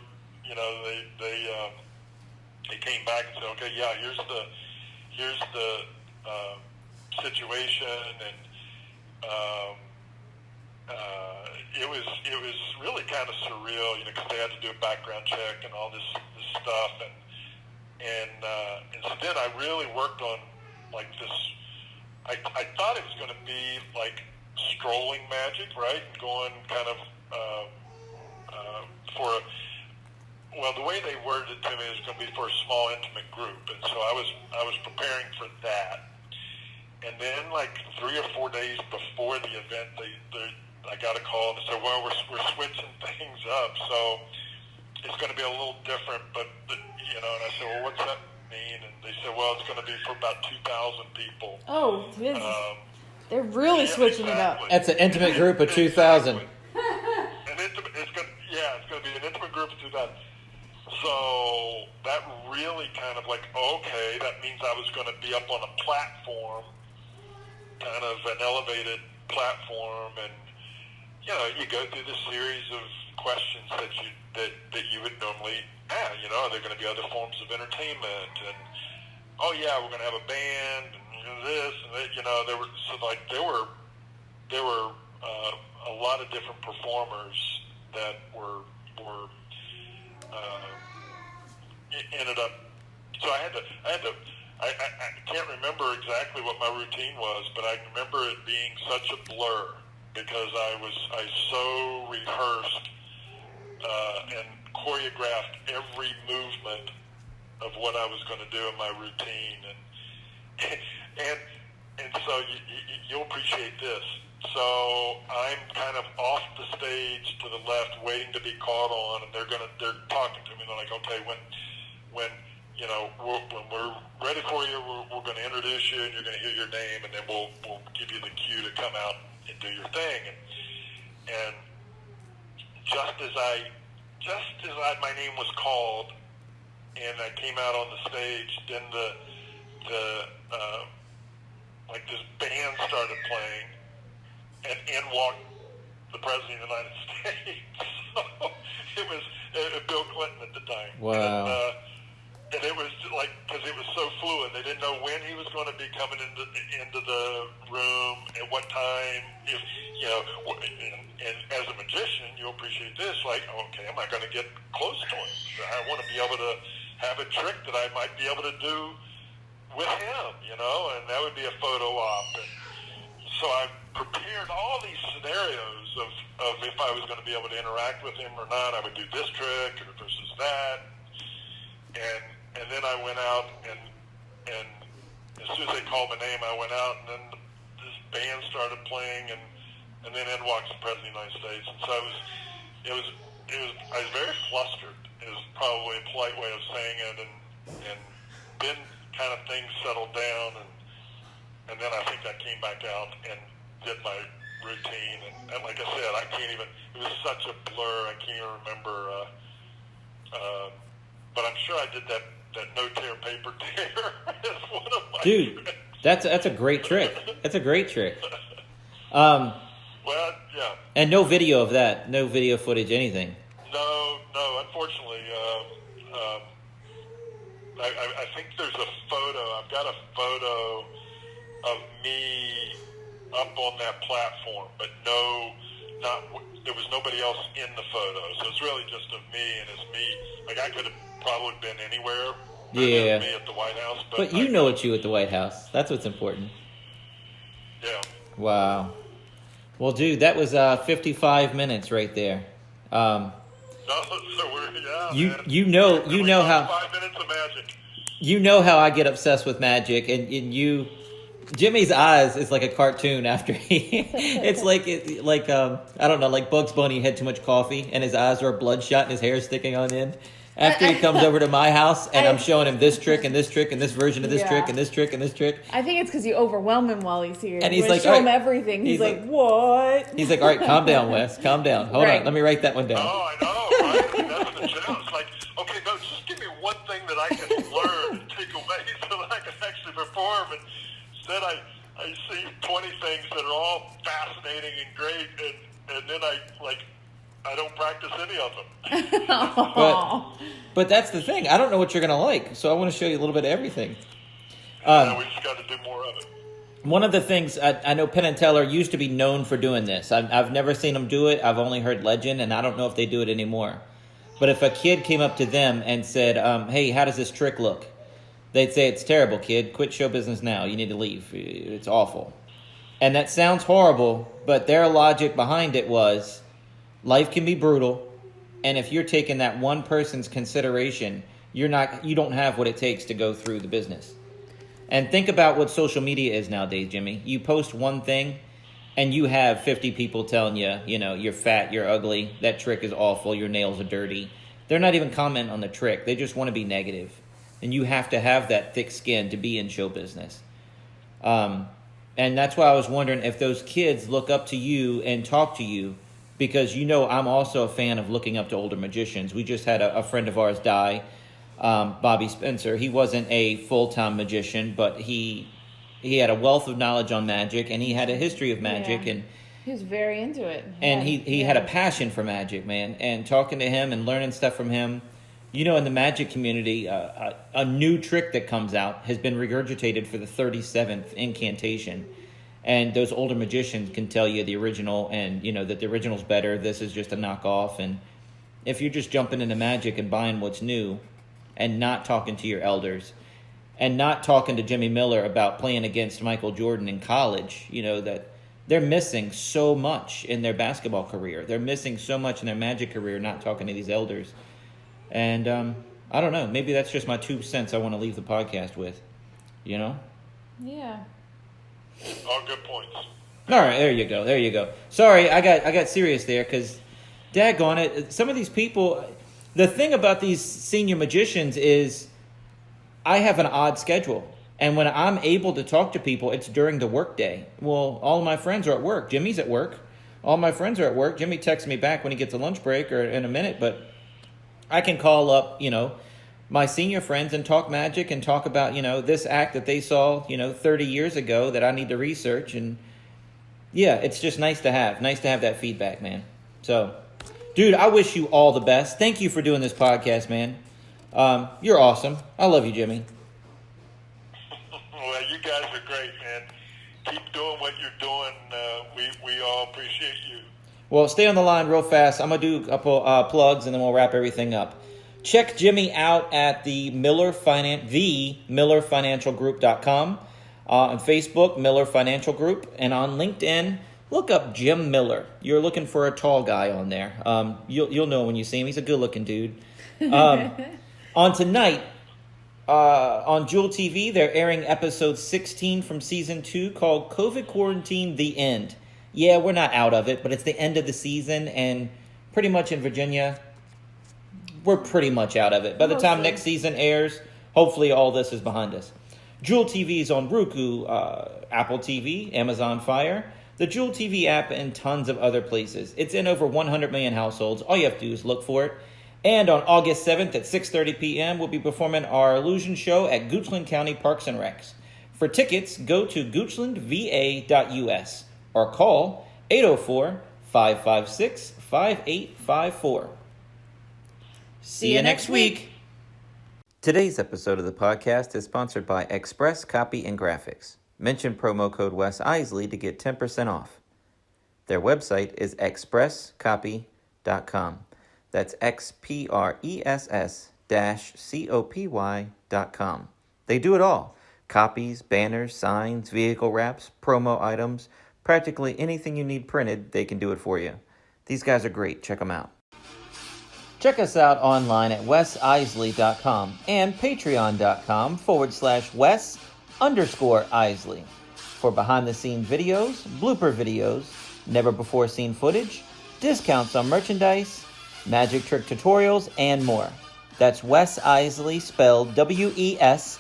they came back and said, okay, yeah, here's the situation, and it was really kind of surreal, because they had to do a background check and all this stuff, and so then I really worked on like this. I thought it was going to be like strolling magic, right, and going kind of the way they worded it to me is going to be for a small, intimate group, and so I was preparing for that. And then, like 3 or 4 days before the event, I got a call and they said, "Well, we're switching things up, so it's going to be a little different." But And I said, "Well, what's that mean?" And they said, "Well, it's going to be for about 2,000 people." Oh, they're really switching it up. That's an intimate group of 2,000. It's going to be an intimate group of 2,000. So that really kind of like, okay, that means I was going to be up on a platform, kind of an elevated platform, and you go through this series of questions that you would normally ask. Are there going to be other forms of entertainment? And we're going to have a band and this and that. There were a lot of different performers that were ended up. So I can't remember exactly what my routine was, but I remember it being such a blur because I so rehearsed and choreographed every movement of what I was going to do in my routine, and so you'll appreciate this. So I'm kind of off the stage to the left, waiting to be called on, and they're talking to me. They're like, okay, when we're ready for you, we're going to introduce you, and you're going to hear your name, and then we'll give you the cue to come out and do your thing. And just as my name was called, and I came out on the stage, then like this band started playing, and in walked the President of the United States. So it was Bill Clinton at the time. Wow. And it was like, because it was so fluid, they didn't know when he was going to be coming into the room, at what time. If and as a magician, you'll appreciate this. Like, okay, am I going to get close to him? I want to be able to have a trick that I might be able to do with him, and that would be a photo op. And so I prepared all these scenarios of if I was going to be able to interact with him or not. I would do this trick or versus that. And then I went out, and as soon as they called my name, I went out, and then this band started playing, and then in walks the President of the United States. And so I was very flustered, is probably a polite way of saying it, and then kind of things settled down, and then I think I came back out and did my routine, and like I said, it was such a blur, I can't even remember, but I'm sure I did that no-tear paper tear as one of my tricks. That's a great trick. That's a great trick. Well, yeah. And no video of that. No video footage, anything. No, unfortunately, I think there's a photo. I've got a photo of me up on that platform, but there was nobody else in the photo. So it's really just of me, and it's me. Like, I could have probably been anywhere. Yeah. Me at the White House. But you know it's you at the White House. That's what's important. Yeah. Wow. Well, dude, that was 55 minutes right there. No, so we're, yeah, man. You know how 5 minutes of magic. You know how I get obsessed with magic, and you, Jimmy's eyes is like a cartoon after he. It's like I don't know, like Bugs Bunny had too much coffee and his eyes are bloodshot and his hair is sticking on end. After he comes over to my house and I'm showing him this trick and this trick and this version of this trick and this trick and this trick. I think it's because you overwhelm him while he's here. And he's like, show him everything. He's like, what? He's like, all right, calm down, Wes. Calm down. Hold on. Let me write that one down. Oh, I know, right? I mean, that's the challenge. Like, okay, no, just give me one thing that I can learn and take away so that I can actually perform. And instead I see 20 things that are all fascinating and great, and then I don't practice any of them. But that's the thing. I don't know what you're going to like, so I want to show you a little bit of everything. We just got to do more of it. One of the things, I know Penn and Teller used to be known for doing this. I've never seen them do it. I've only heard legend, and I don't know if they do it anymore. But if a kid came up to them and said, hey, how does this trick look? They'd say, it's terrible, kid. Quit show business now. You need to leave. It's awful. And that sounds horrible, but their logic behind it was, life can be brutal, and if you're taking that one person's consideration, you don't have what it takes to go through the business. And think about what social media is nowadays, Jimmy. You post one thing, and you have 50 people telling you, you're fat, you're ugly, that trick is awful, your nails are dirty. They're not even commenting on the trick. They just want to be negative. And you have to have that thick skin to be in show business. And that's why I was wondering if those kids look up to you and talk to you, because I'm also a fan of looking up to older magicians. We just had a friend of ours die, Bobby Spencer. He wasn't a full-time magician, but he had a wealth of knowledge on magic, and he had a history of magic. Yeah. And he was very into it. And he had a passion for magic, man. And talking to him and learning stuff from him, in the magic community, a new trick that comes out has been regurgitated for the 37th incantation. And those older magicians can tell you the original and, that the original's better. This is just a knockoff. And if you're just jumping into magic and buying what's new and not talking to your elders and not talking to Jimmy Miller about playing against Michael Jordan in college, that they're missing so much in their basketball career. They're missing so much in their magic career not talking to these elders. And I don't know. Maybe that's just my 2 cents I want to leave the podcast with, Yeah. All good points. All right, there you go. Sorry, I got serious there because, daggone it, some of these people. The thing about these senior magicians is, I have an odd schedule, and when I'm able to talk to people, it's during the workday. Well, all of my friends are at work. Jimmy's at work. All my friends are at work. Jimmy texts me back when he gets a lunch break or in a minute, but I can call up, my senior friends and talk magic and talk about, this act that they saw, 30 years ago that I need to research. And yeah, it's just nice to have that feedback, man. So, dude, I wish you all the best. Thank you for doing this podcast, man. You're awesome. I love you, Jimmy. Well, you guys are great, man. Keep doing what you're doing. We all appreciate you. Well, stay on the line real fast. I'm going to do a couple plugs and then we'll wrap everything up. Check Jimmy out at the MillerFinancialGroup.com. On Facebook, Miller Financial Group. And on LinkedIn, look up Jim Miller. You're looking for a tall guy on there. You'll know when you see him. He's a good-looking dude. On tonight, on Jewel TV, they're airing episode 16 from season 2 called COVID Quarantine: The End. Yeah, we're not out of it, but it's the end of the season, and pretty much in Virginia, we're pretty much out of it. By the time next season airs, hopefully all this is behind us. Jewel TV is on Roku, Apple TV, Amazon Fire, the Jewel TV app, and tons of other places. It's in over 100 million households. All you have to do is look for it. And on August 7th at 6:30 p.m., we'll be performing our Illusion Show at Goochland County Parks and Recs. For tickets, go to goochlandva.us or call 804-556-5854. See you next week. Today's episode of the podcast is sponsored by Express Copy and Graphics. Mention promo code Wes Iseli to get 10% off. Their website is expresscopy.com. That's XPRESS-COPY.com. They do it all. Copies, banners, signs, vehicle wraps, promo items, practically anything you need printed, they can do it for you. These guys are great. Check them out. Check us out online at wesiseli.com and patreon.com/Wes_Iseli for behind-the-scenes videos, blooper videos, never-before-seen footage, discounts on merchandise, magic trick tutorials, and more. That's Wes Iseli, spelled Wesiseli.